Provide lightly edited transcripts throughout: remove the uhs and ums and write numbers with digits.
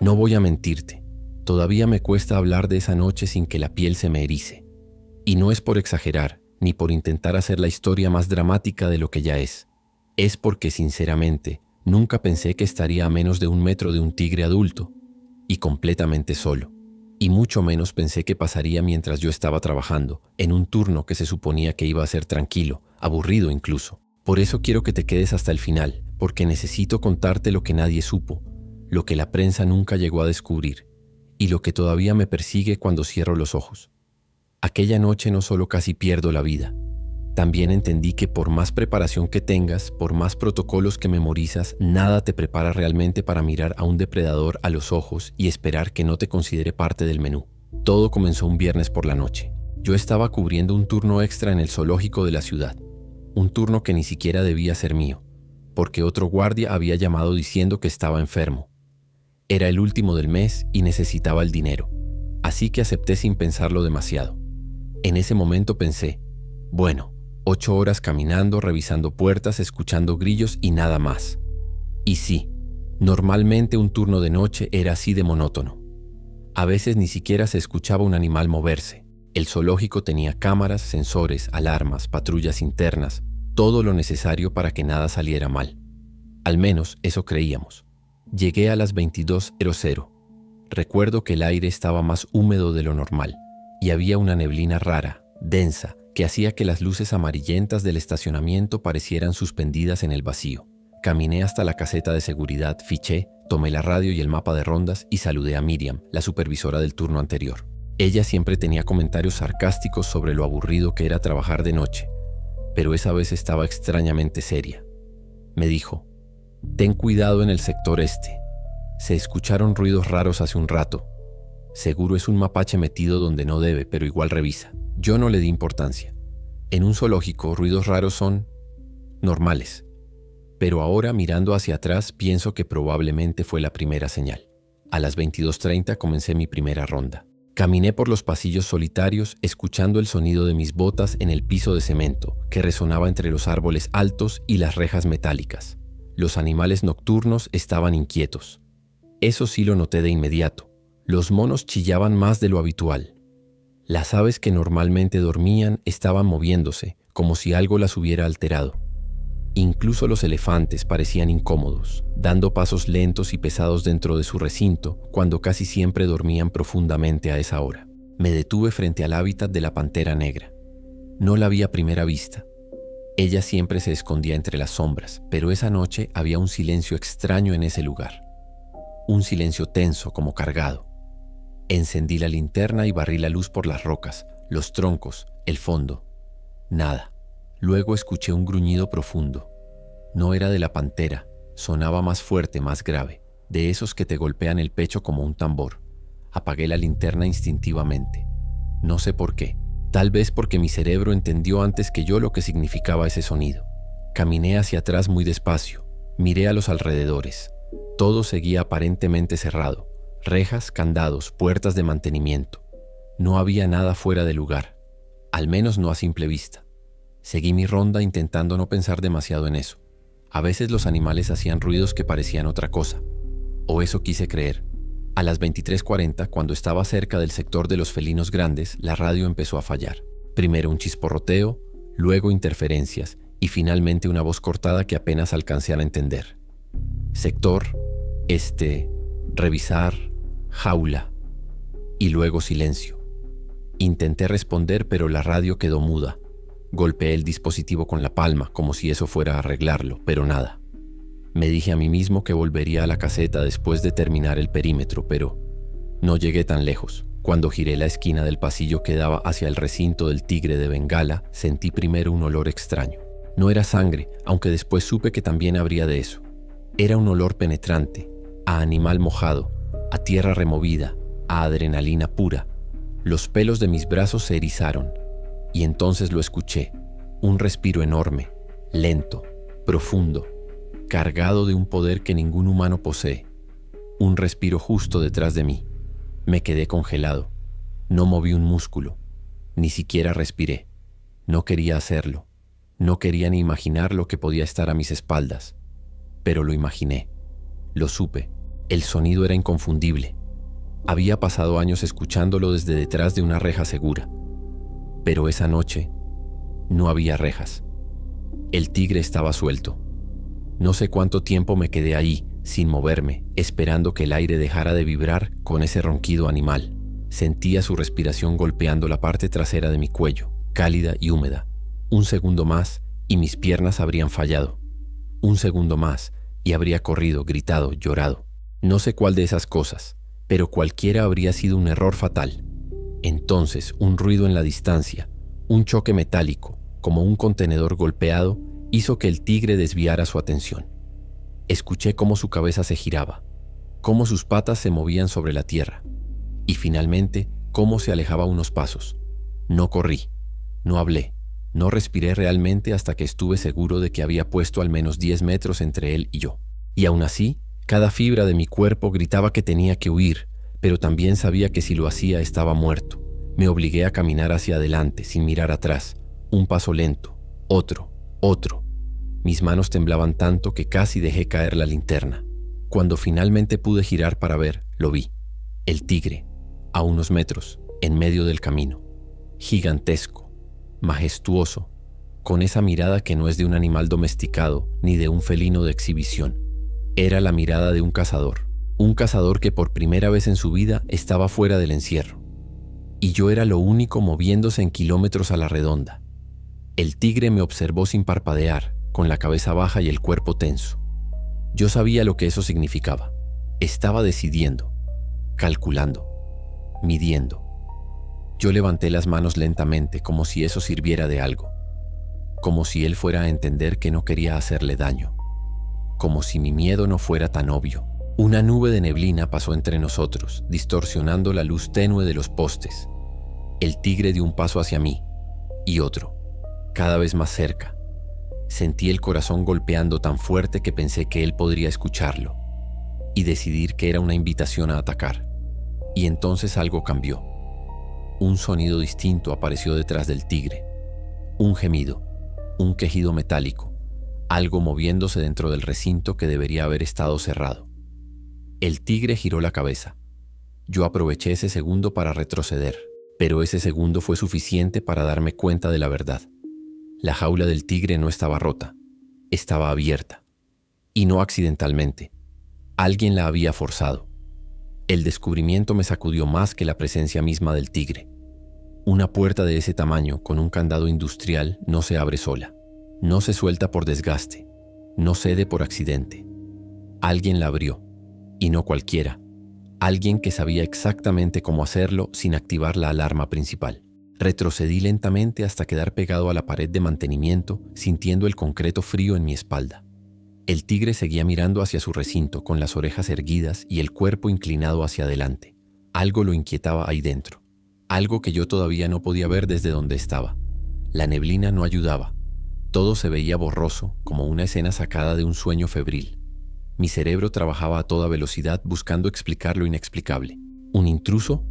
No voy a mentirte, todavía me cuesta hablar de esa noche sin que la piel se me erice. Y no es por exagerar, ni por intentar hacer la historia más dramática de lo que ya es. Es porque, sinceramente, nunca pensé que estaría a menos de 1 metro de un tigre adulto, y completamente solo. Y mucho menos pensé que pasaría mientras yo estaba trabajando, en un turno que se suponía que iba a ser tranquilo, aburrido incluso. Por eso quiero que te quedes hasta el final, porque necesito contarte lo que nadie supo, lo que la prensa nunca llegó a descubrir, y lo que todavía me persigue cuando cierro los ojos. Aquella noche no solo casi pierdo la vida, también entendí que por más preparación que tengas, por más protocolos que memorizas, nada te prepara realmente para mirar a un depredador a los ojos y esperar que no te considere parte del menú. Todo comenzó un viernes por la noche. Yo estaba cubriendo un turno extra en el zoológico de la ciudad, un turno que ni siquiera debía ser mío, porque otro guardia había llamado diciendo que estaba enfermo. Era el último del mes y necesitaba el dinero, así que acepté sin pensarlo demasiado. En ese momento pensé, bueno, 8 horas caminando, revisando puertas, escuchando grillos y nada más. Y sí, normalmente un turno de noche era así de monótono. A veces ni siquiera se escuchaba un animal moverse. El zoológico tenía cámaras, sensores, alarmas, patrullas internas, todo lo necesario para que nada saliera mal. Al menos eso creíamos. Llegué a las 22:00. Recuerdo que el aire estaba más húmedo de lo normal y había una neblina rara, densa, que hacía que las luces amarillentas del estacionamiento parecieran suspendidas en el vacío. Caminé hasta la caseta de seguridad, fiché, tomé la radio y el mapa de rondas y saludé a Miriam, la supervisora del turno anterior. Ella siempre tenía comentarios sarcásticos sobre lo aburrido que era trabajar de noche, pero esa vez estaba extrañamente seria. Me dijo, «Ten cuidado en el sector este. Se escucharon ruidos raros hace un rato. Seguro es un mapache metido donde no debe, pero igual revisa». Yo no le di importancia. En un zoológico, ruidos raros son normales. Pero ahora, mirando hacia atrás, pienso que probablemente fue la primera señal. A las 22:30 comencé mi primera ronda. Caminé por los pasillos solitarios, escuchando el sonido de mis botas en el piso de cemento, que resonaba entre los árboles altos y las rejas metálicas. Los animales nocturnos estaban inquietos. Eso sí lo noté de inmediato. Los monos chillaban más de lo habitual. Las aves que normalmente dormían estaban moviéndose, como si algo las hubiera alterado. Incluso los elefantes parecían incómodos, dando pasos lentos y pesados dentro de su recinto, cuando casi siempre dormían profundamente a esa hora. Me detuve frente al hábitat de la pantera negra. No la vi a primera vista. Ella siempre se escondía entre las sombras, pero esa noche había un silencio extraño en ese lugar. Un silencio tenso, como cargado. Encendí la linterna y barrí la luz por las rocas, los troncos, el fondo. Nada. Luego escuché un gruñido profundo. No era de la pantera, sonaba más fuerte, más grave, de esos que te golpean el pecho como un tambor. Apagué la linterna instintivamente. No sé por qué. Tal vez porque mi cerebro entendió antes que yo lo que significaba ese sonido. Caminé hacia atrás muy despacio. Miré a los alrededores. Todo seguía aparentemente cerrado. Rejas, candados, puertas de mantenimiento. No había nada fuera de lugar, al menos no a simple vista. Seguí mi ronda intentando no pensar demasiado en eso. A veces los animales hacían ruidos que parecían otra cosa, o eso quise creer. A las 23:40, cuando estaba cerca del sector de los felinos grandes, la radio empezó a fallar. Primero un chisporroteo, luego interferencias y finalmente una voz cortada que apenas alcancé a entender. Sector, revisar, jaula, y luego silencio. Intenté responder, pero la radio quedó muda. Golpeé el dispositivo con la palma, como si eso fuera a arreglarlo, pero nada. Me dije a mí mismo que volvería a la caseta después de terminar el perímetro, pero no llegué tan lejos. Cuando giré la esquina del pasillo que daba hacia el recinto del tigre de Bengala, sentí primero un olor extraño. No era sangre, aunque después supe que también habría de eso. Era un olor penetrante, a animal mojado, a tierra removida, a adrenalina pura. Los pelos de mis brazos se erizaron, y entonces lo escuché, un respiro enorme, lento, profundo, cargado de un poder que ningún humano posee. Un respiro justo detrás de mí. Me quedé congelado. No moví un músculo, ni siquiera respiré. No quería hacerlo. No quería ni imaginar lo que podía estar a mis espaldas. Pero lo imaginé. Lo supe. El sonido era inconfundible. Había pasado años escuchándolo desde detrás de una reja segura. Pero esa noche no había rejas. El tigre estaba suelto. No sé cuánto tiempo me quedé ahí, sin moverme, esperando que el aire dejara de vibrar con ese ronquido animal. Sentía su respiración golpeando la parte trasera de mi cuello, cálida y húmeda. Un segundo más y mis piernas habrían fallado. Un segundo más y habría corrido, gritado, llorado. No sé cuál de esas cosas, pero cualquiera habría sido un error fatal. Entonces, un ruido en la distancia, un choque metálico, como un contenedor golpeado, hizo que el tigre desviara su atención. Escuché cómo su cabeza se giraba, cómo sus patas se movían sobre la tierra, y finalmente cómo se alejaba unos pasos. No corrí, no hablé, no respiré realmente hasta que estuve seguro de que había puesto al menos 10 metros entre él y yo. Y aún así, cada fibra de mi cuerpo gritaba que tenía que huir, pero también sabía que si lo hacía estaba muerto. Me obligué a caminar hacia adelante, sin mirar atrás. Un paso lento, otro. Mis manos temblaban tanto que casi dejé caer la linterna. Cuando finalmente pude girar para ver, lo vi. El tigre, a unos metros, en medio del camino. Gigantesco, majestuoso, con esa mirada que no es de un animal domesticado ni de un felino de exhibición. Era la mirada de un cazador que por primera vez en su vida estaba fuera del encierro. Y yo era lo único moviéndose en kilómetros a la redonda. El tigre me observó sin parpadear, con la cabeza baja y el cuerpo tenso. Yo sabía lo que eso significaba. Estaba decidiendo, calculando, midiendo. Yo levanté las manos lentamente, como si eso sirviera de algo. Como si él fuera a entender que no quería hacerle daño. Como si mi miedo no fuera tan obvio. Una nube de neblina pasó entre nosotros, distorsionando la luz tenue de los postes. El tigre dio un paso hacia mí, y otro, cada vez más cerca. Sentí el corazón golpeando tan fuerte que pensé que él podría escucharlo, y decidir que era una invitación a atacar. Y entonces algo cambió. Un sonido distinto apareció detrás del tigre. Un gemido, un quejido metálico, algo moviéndose dentro del recinto que debería haber estado cerrado. El tigre giró la cabeza. Yo aproveché ese segundo para retroceder, pero ese segundo fue suficiente para darme cuenta de la verdad. La jaula del tigre no estaba rota, estaba abierta. Y no accidentalmente. Alguien la había forzado. El descubrimiento me sacudió más que la presencia misma del tigre. Una puerta de ese tamaño con un candado industrial no se abre sola. No se suelta por desgaste. No cede por accidente. Alguien la abrió. Y no cualquiera. Alguien que sabía exactamente cómo hacerlo sin activar la alarma principal. Retrocedí lentamente hasta quedar pegado a la pared de mantenimiento, sintiendo el concreto frío en mi espalda. El tigre seguía mirando hacia su recinto con las orejas erguidas y el cuerpo inclinado hacia adelante. Algo lo inquietaba ahí dentro. Algo que yo todavía no podía ver desde donde estaba. La neblina no ayudaba. Todo se veía borroso, como una escena sacada de un sueño febril. Mi cerebro trabajaba a toda velocidad buscando explicar lo inexplicable. ¿Un intruso?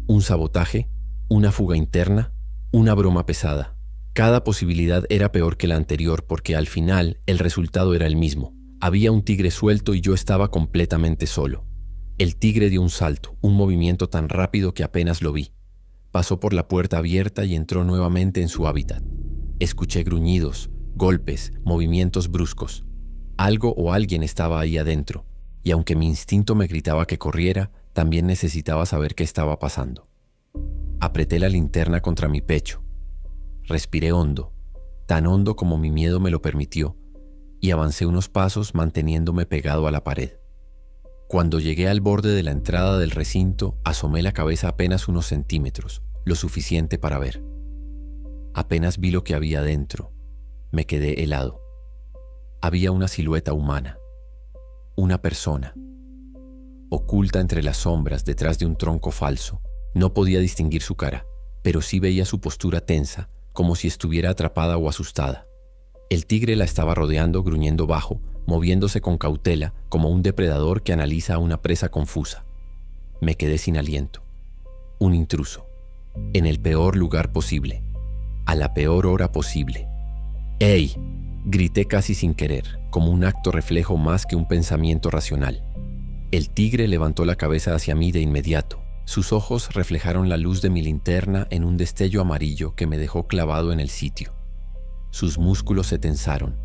¿Un sabotaje? ¿Una fuga interna? ¿Una broma pesada? Cada posibilidad era peor que la anterior porque al final el resultado era el mismo. Había un tigre suelto y yo estaba completamente solo. El tigre dio un salto, un movimiento tan rápido que apenas lo vi. Pasó por la puerta abierta y entró nuevamente en su hábitat. Escuché gruñidos, golpes, movimientos bruscos. Algo o alguien estaba ahí adentro, y aunque mi instinto me gritaba que corriera, también necesitaba saber qué estaba pasando. Apreté la linterna contra mi pecho. Respiré hondo, tan hondo como mi miedo me lo permitió, y avancé unos pasos manteniéndome pegado a la pared. Cuando llegué al borde de la entrada del recinto, asomé la cabeza apenas unos centímetros, lo suficiente para ver. Apenas vi lo que había dentro. Me quedé helado. Había una silueta humana, una persona, oculta entre las sombras detrás de un tronco falso. No podía distinguir su cara, pero sí veía su postura tensa, como si estuviera atrapada o asustada. El tigre la estaba rodeando, gruñendo bajo, moviéndose con cautela, como un depredador que analiza a una presa confusa. Me quedé sin aliento. Un intruso, en el peor lugar posible, a la peor hora posible. ¡Ey!, grité casi sin querer, como un acto reflejo más que un pensamiento racional. El tigre levantó la cabeza hacia mí de inmediato. Sus ojos reflejaron la luz de mi linterna en un destello amarillo que me dejó clavado en el sitio. Sus músculos se tensaron.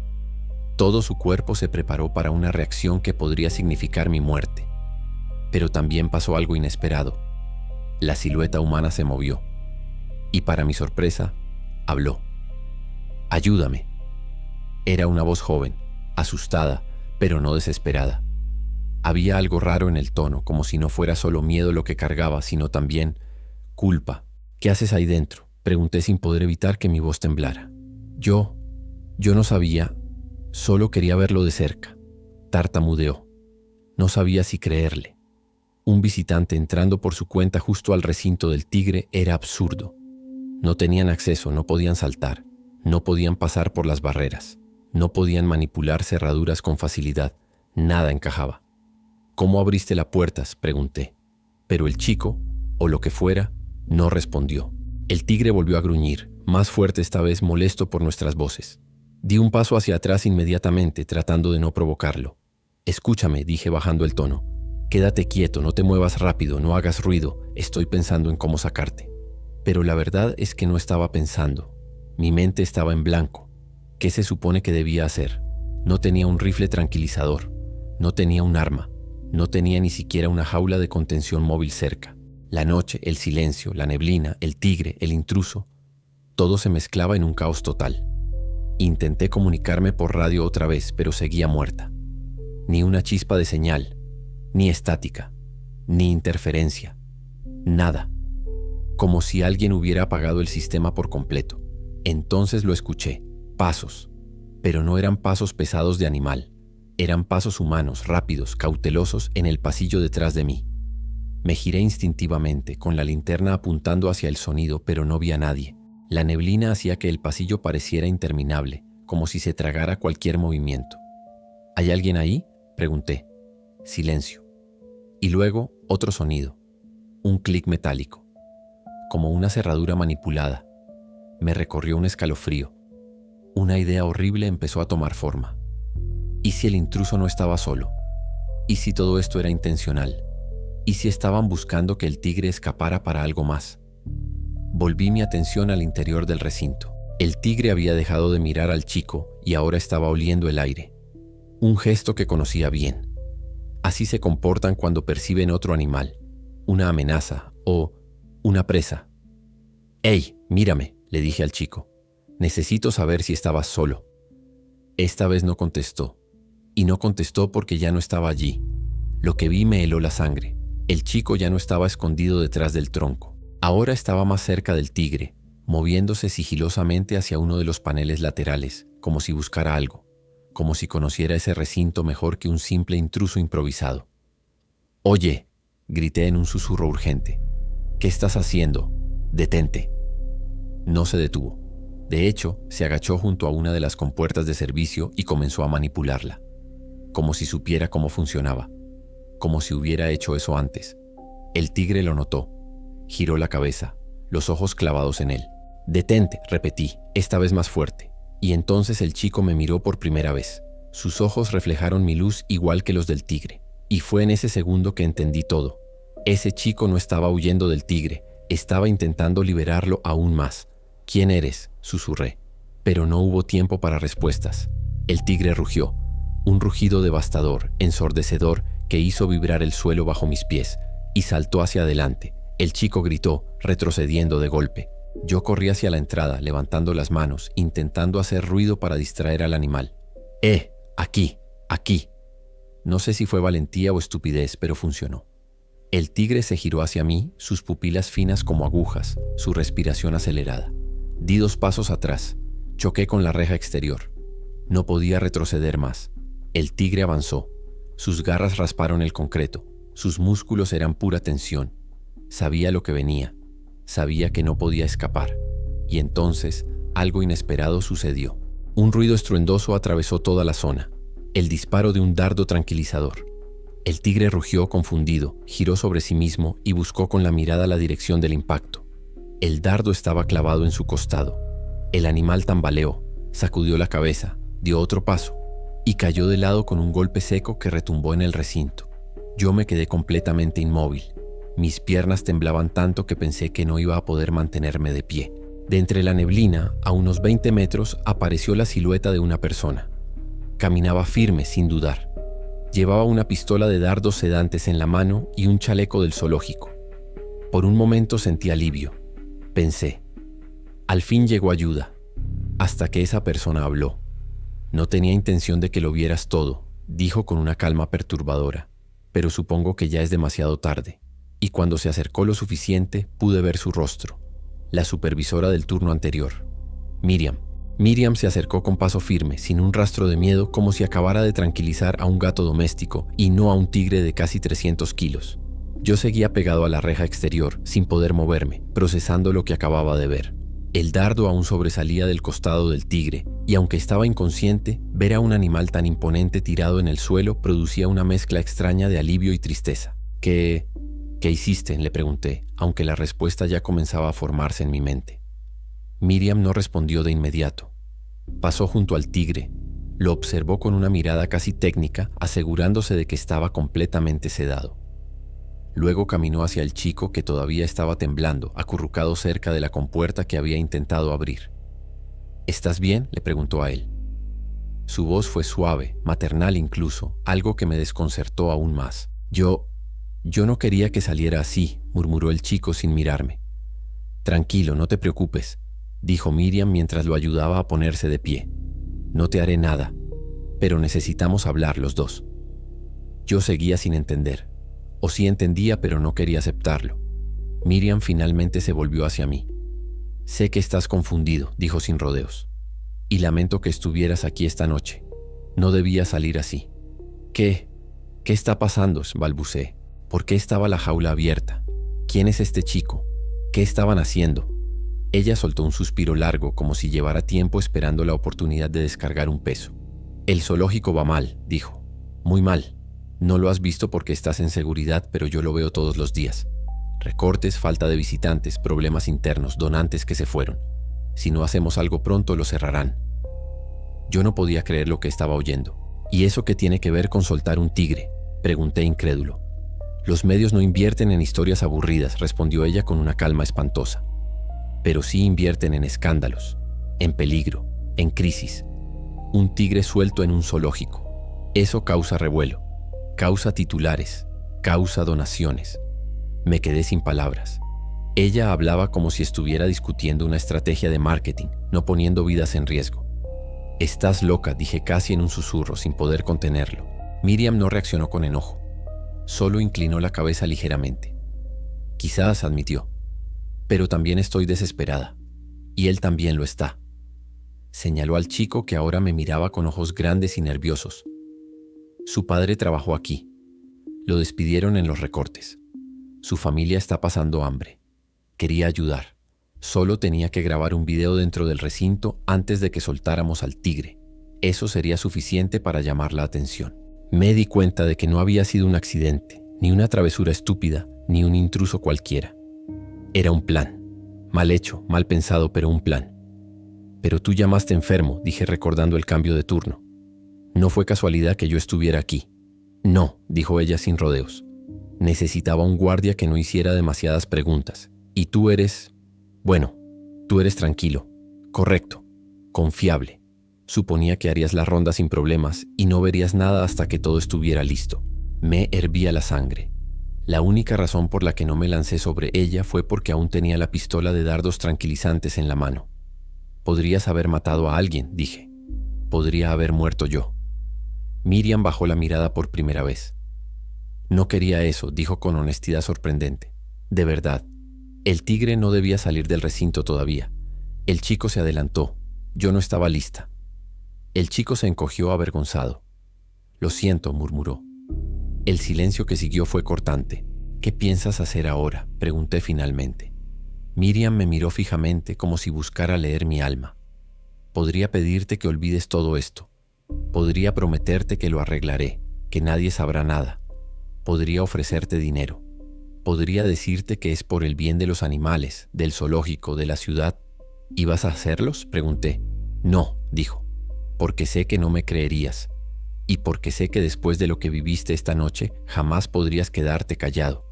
Todo su cuerpo se preparó para una reacción que podría significar mi muerte. Pero también pasó algo inesperado. La silueta humana se movió. Y para mi sorpresa, habló. «Ayúdame». Era una voz joven, asustada, pero no desesperada. Había algo raro en el tono, como si no fuera solo miedo lo que cargaba, sino también culpa. «¿Qué haces ahí dentro?», pregunté sin poder evitar que mi voz temblara. Yo no sabía, solo quería verlo de cerca. Tartamudeó. No sabía si creerle. Un visitante entrando por su cuenta justo al recinto del tigre era absurdo. No tenían acceso, no podían saltar, no podían pasar por las barreras, no podían manipular cerraduras con facilidad, nada encajaba. «¿Cómo abriste la puerta?», pregunté. Pero el chico, o lo que fuera, no respondió. El tigre volvió a gruñir, más fuerte esta vez, molesto por nuestras voces. Di un paso hacia atrás inmediatamente, tratando de no provocarlo. «Escúchame», dije bajando el tono. «Quédate quieto, no te muevas rápido, no hagas ruido, estoy pensando en cómo sacarte». Pero la verdad es que no estaba pensando. Mi mente estaba en blanco. ¿Qué se supone que debía hacer? No tenía un rifle tranquilizador, no tenía un arma, no tenía ni siquiera una jaula de contención móvil cerca. La noche, el silencio, la neblina, el tigre, el intruso, todo se mezclaba en un caos total. Intenté comunicarme por radio otra vez, pero seguía muerta. Ni una chispa de señal, ni estática, ni interferencia, nada. Como si alguien hubiera apagado el sistema por completo. Entonces lo escuché, pasos, pero no eran pasos pesados de animal, eran pasos humanos, rápidos, cautelosos en el pasillo detrás de mí. Me giré instintivamente, con la linterna apuntando hacia el sonido, pero no vi a nadie. La neblina hacía que el pasillo pareciera interminable, como si se tragara cualquier movimiento. «¿Hay alguien ahí?», pregunté. Silencio. Y luego otro sonido, un clic metálico, como una cerradura manipulada. Me recorrió un escalofrío. Una idea horrible empezó a tomar forma. ¿Y si el intruso no estaba solo? ¿Y si todo esto era intencional? ¿Y si estaban buscando que el tigre escapara para algo más? Volví mi atención al interior del recinto. El tigre había dejado de mirar al chico y ahora estaba oliendo el aire. Un gesto que conocía bien. Así se comportan cuando perciben otro animal, una amenaza o una presa. «¡Ey, mírame!», le dije al chico. «Necesito saber si estabas solo». Esta vez no contestó. Y no contestó porque ya no estaba allí. Lo que vi me heló la sangre. El chico ya no estaba escondido detrás del tronco. Ahora estaba más cerca del tigre, moviéndose sigilosamente hacia uno de los paneles laterales, como si buscara algo, como si conociera ese recinto mejor que un simple intruso improvisado. «Oye», grité en un susurro urgente. «¿Qué estás haciendo? Detente». No se detuvo. De hecho, se agachó junto a una de las compuertas de servicio y comenzó a manipularla, como si supiera cómo funcionaba, como si hubiera hecho eso antes. El tigre lo notó. Giró la cabeza, los ojos clavados en él. «Detente», repetí, esta vez más fuerte. Y entonces el chico me miró por primera vez. Sus ojos reflejaron mi luz igual que los del tigre. Y fue en ese segundo que entendí todo. Ese chico no estaba huyendo del tigre, estaba intentando liberarlo aún más. «¿Quién eres?», susurré. Pero no hubo tiempo para respuestas. El tigre rugió, un rugido devastador, ensordecedor, que hizo vibrar el suelo bajo mis pies, y saltó hacia adelante. El chico gritó, retrocediendo de golpe. Yo corrí hacia la entrada, levantando las manos, intentando hacer ruido para distraer al animal. Aquí, aquí». No sé si fue valentía o estupidez, pero funcionó. El tigre se giró hacia mí, sus pupilas finas como agujas, su respiración acelerada. Di 2 pasos atrás, choqué con la reja exterior. No podía retroceder más. El tigre avanzó. Sus garras rasparon el concreto, sus músculos eran pura tensión. Sabía lo que venía, sabía que no podía escapar. Y entonces, algo inesperado sucedió. Un ruido estruendoso atravesó toda la zona, el disparo de un dardo tranquilizador. El tigre rugió confundido, giró sobre sí mismo y buscó con la mirada la dirección del impacto. El dardo estaba clavado en su costado. El animal tambaleó, sacudió la cabeza, dio otro paso y cayó de lado con un golpe seco que retumbó en el recinto. Yo me quedé completamente inmóvil. Mis piernas temblaban tanto que pensé que no iba a poder mantenerme de pie. De entre la neblina, a unos 20 metros, apareció la silueta de una persona. Caminaba firme, sin dudar. Llevaba una pistola de dardos sedantes en la mano y un chaleco del zoológico. Por un momento sentí alivio. Pensé, al fin llegó ayuda, hasta que esa persona habló. No tenía intención de que lo vieras todo, dijo con una calma perturbadora, pero supongo que ya es demasiado tarde. Y cuando se acercó lo suficiente, pude ver su rostro, la supervisora del turno anterior, Miriam. Miriam se acercó con paso firme, sin un rastro de miedo, como si acabara de tranquilizar a un gato doméstico y no a un tigre de casi 300 kilos. Yo seguía pegado a la reja exterior, sin poder moverme, procesando lo que acababa de ver. El dardo aún sobresalía del costado del tigre, y aunque estaba inconsciente, ver a un animal tan imponente tirado en el suelo producía una mezcla extraña de alivio y tristeza. ¿Qué hiciste?, le pregunté, aunque la respuesta ya comenzaba a formarse en mi mente. Miriam no respondió de inmediato. Pasó junto al tigre, lo observó con una mirada casi técnica, asegurándose de que estaba completamente sedado. Luego caminó hacia el chico que todavía estaba temblando, acurrucado cerca de la compuerta que había intentado abrir. ¿Estás bien?, le preguntó a él. Su voz fue suave, maternal incluso, algo que me desconcertó aún más. Yo no quería que saliera así, murmuró el chico sin mirarme. Tranquilo, no te preocupes, dijo Miriam mientras lo ayudaba a ponerse de pie. No te haré nada, pero necesitamos hablar los dos. Yo seguía sin entender. O sí entendía, pero no quería aceptarlo. Miriam finalmente se volvió hacia mí. Sé que estás confundido, dijo sin rodeos. Y lamento que estuvieras aquí esta noche. No debía salir así. ¿Qué está pasando?, balbuceé. ¿Por qué estaba la jaula abierta? ¿Quién es este chico? ¿Qué estaban haciendo? Ella soltó un suspiro largo, como si llevara tiempo esperando la oportunidad de descargar un peso. El zoológico va mal, dijo. Muy mal. No lo has visto porque estás en seguridad, pero yo lo veo todos los días. Recortes, falta de visitantes, problemas internos, donantes que se fueron. Si no hacemos algo pronto, lo cerrarán. Yo no podía creer lo que estaba oyendo. ¿Y eso qué tiene que ver con soltar un tigre?, pregunté incrédulo. Los medios no invierten en historias aburridas, respondió ella con una calma espantosa. Pero sí invierten en escándalos, en peligro, en crisis. Un tigre suelto en un zoológico. Eso causa revuelo, causa titulares, causa donaciones. Me quedé sin palabras. Ella hablaba como si estuviera discutiendo una estrategia de marketing, no poniendo vidas en riesgo. Estás loca, dije casi en un susurro, sin poder contenerlo. Miriam no reaccionó con enojo. Solo inclinó la cabeza ligeramente. Quizás, admitió. Pero también estoy desesperada. Y él también lo está. Señaló al chico que ahora me miraba con ojos grandes y nerviosos. Su padre trabajó aquí. Lo despidieron en los recortes. Su familia está pasando hambre. Quería ayudar. Solo tenía que grabar un video dentro del recinto antes de que soltáramos al tigre. Eso sería suficiente para llamar la atención. Me di cuenta de que no había sido un accidente, ni una travesura estúpida, ni un intruso cualquiera. Era un plan. Mal hecho, mal pensado, pero un plan. Pero tú llamaste enfermo, dije recordando el cambio de turno. No fue casualidad que yo estuviera aquí. No, dijo ella sin rodeos. Necesitaba un guardia que no hiciera demasiadas preguntas. Y tú eres... Bueno, tú eres tranquilo, correcto, confiable. Suponía que harías la ronda sin problemas y no verías nada hasta que todo estuviera listo. Me hervía la sangre. La única razón por la que no me lancé sobre ella fue porque aún tenía la pistola de dardos tranquilizantes en la mano. Podrías haber matado a alguien, dije. Podría haber muerto yo. Miriam bajó la mirada por primera vez. No quería eso, dijo con honestidad sorprendente. De verdad, el tigre no debía salir del recinto todavía. El chico se adelantó. Yo no estaba lista. El chico se encogió avergonzado. Lo siento, murmuró. El silencio que siguió fue cortante. ¿Qué piensas hacer ahora?, pregunté finalmente. Miriam me miró fijamente como si buscara leer mi alma. Podría pedirte que olvides todo esto. Podría prometerte que lo arreglaré, que nadie sabrá nada. Podría ofrecerte dinero. Podría decirte que es por el bien de los animales, del zoológico, de la ciudad. ¿Y vas a hacerlos?, pregunté. No, dijo, porque sé que no me creerías. y porque sé que después de lo que viviste esta noche, jamás podrías quedarte callado.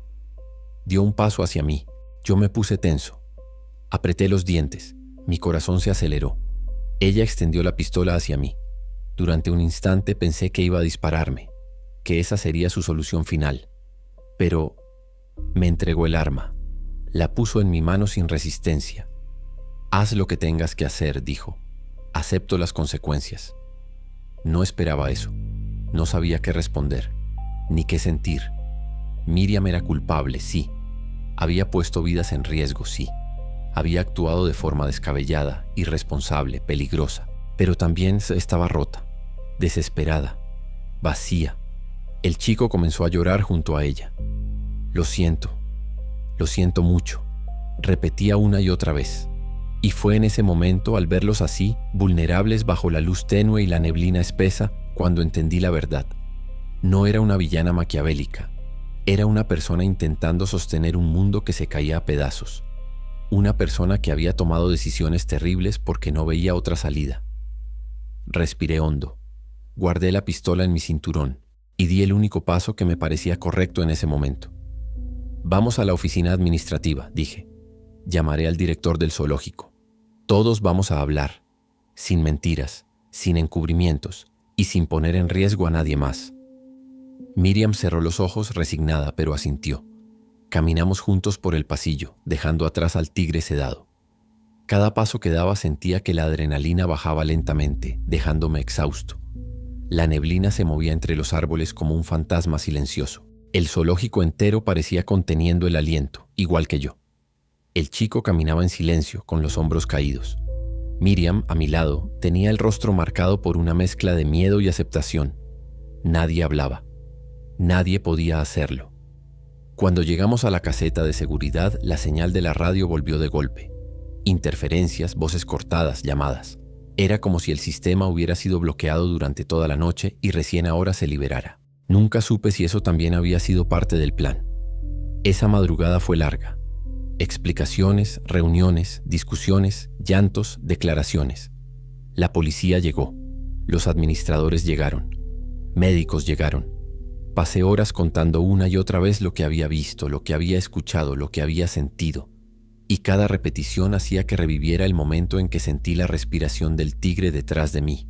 Dio un paso hacia mí. Yo me puse tenso. Apreté los dientes. Mi corazón se aceleró. Ella extendió la pistola hacia mí. Durante un instante pensé que iba a dispararme, que esa sería su solución final. Pero me entregó el arma. La puso en mi mano sin resistencia. Haz lo que tengas que hacer, dijo. Acepto las consecuencias. No esperaba eso. No sabía qué responder, ni qué sentir. Miriam era culpable, sí. Había puesto vidas en riesgo, sí. Había actuado de forma descabellada, irresponsable, peligrosa. Pero también estaba rota, desesperada, vacía. El chico comenzó a llorar junto a ella. Lo siento mucho, repetía una y otra vez. Y fue en ese momento, al verlos así, vulnerables bajo la luz tenue y la neblina espesa, cuando entendí la verdad. No era una villana maquiavélica, era una persona intentando sostener un mundo que se caía a pedazos. Una persona que había tomado decisiones terribles porque no veía otra salida. Respiré hondo, guardé la pistola en mi cinturón y di el único paso que me parecía correcto en ese momento. Vamos a la oficina administrativa, dije. Llamaré al director del zoológico. Todos vamos a hablar, sin mentiras, sin encubrimientos y sin poner en riesgo a nadie más. Miriam cerró los ojos resignada, pero asintió. Caminamos juntos por el pasillo, dejando atrás al tigre sedado. Cada paso que daba sentía que la adrenalina bajaba lentamente, dejándome exhausto. La neblina se movía entre los árboles como un fantasma silencioso. El zoológico entero parecía conteniendo el aliento, igual que yo. El chico caminaba en silencio, con los hombros caídos. Miriam, a mi lado, tenía el rostro marcado por una mezcla de miedo y aceptación. Nadie hablaba. Nadie podía hacerlo. Cuando llegamos a la caseta de seguridad, la señal de la radio volvió de golpe. Interferencias, voces cortadas, llamadas. Era como si el sistema hubiera sido bloqueado durante toda la noche y recién ahora se liberara. Nunca supe si eso también había sido parte del plan. Esa madrugada fue larga. Explicaciones, reuniones, discusiones, llantos, declaraciones. La policía llegó. Los administradores llegaron. Médicos llegaron. Pasé horas contando una y otra vez lo que había visto, lo que había escuchado, lo que había sentido. Y cada repetición hacía que reviviera el momento en que sentí la respiración del tigre detrás de mí.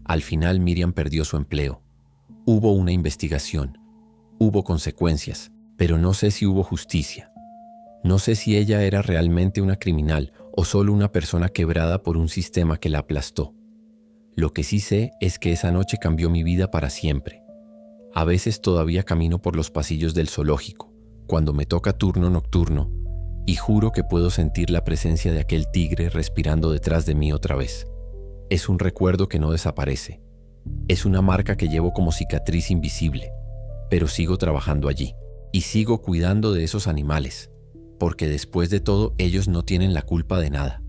Al final Miriam perdió su empleo. Hubo una investigación. Hubo consecuencias, pero no sé si hubo justicia. No sé si ella era realmente una criminal o solo una persona quebrada por un sistema que la aplastó. Lo que sí sé es que esa noche cambió mi vida para siempre. A veces todavía camino por los pasillos del zoológico, cuando me toca turno nocturno, y juro que puedo sentir la presencia de aquel tigre respirando detrás de mí otra vez. Es un recuerdo que no desaparece. Es una marca que llevo como cicatriz invisible, pero sigo trabajando allí, y sigo cuidando de esos animales, porque después de todo ellos no tienen la culpa de nada.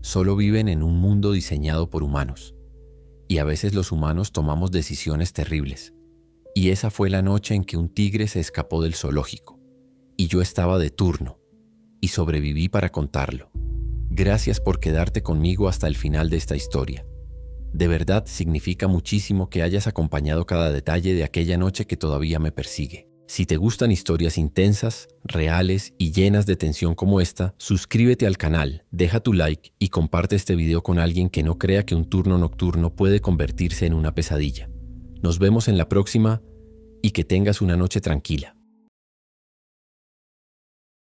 Solo viven en un mundo diseñado por humanos. Y a veces los humanos tomamos decisiones terribles. Y esa fue la noche en que un tigre se escapó del zoológico. Y yo estaba de turno. Y sobreviví para contarlo. Gracias por quedarte conmigo hasta el final de esta historia. De verdad significa muchísimo que hayas acompañado cada detalle de aquella noche que todavía me persigue. Si te gustan historias intensas, reales y llenas de tensión como esta, suscríbete al canal, deja tu like y comparte este video con alguien que no crea que un turno nocturno puede convertirse en una pesadilla. Nos vemos en la próxima y que tengas una noche tranquila.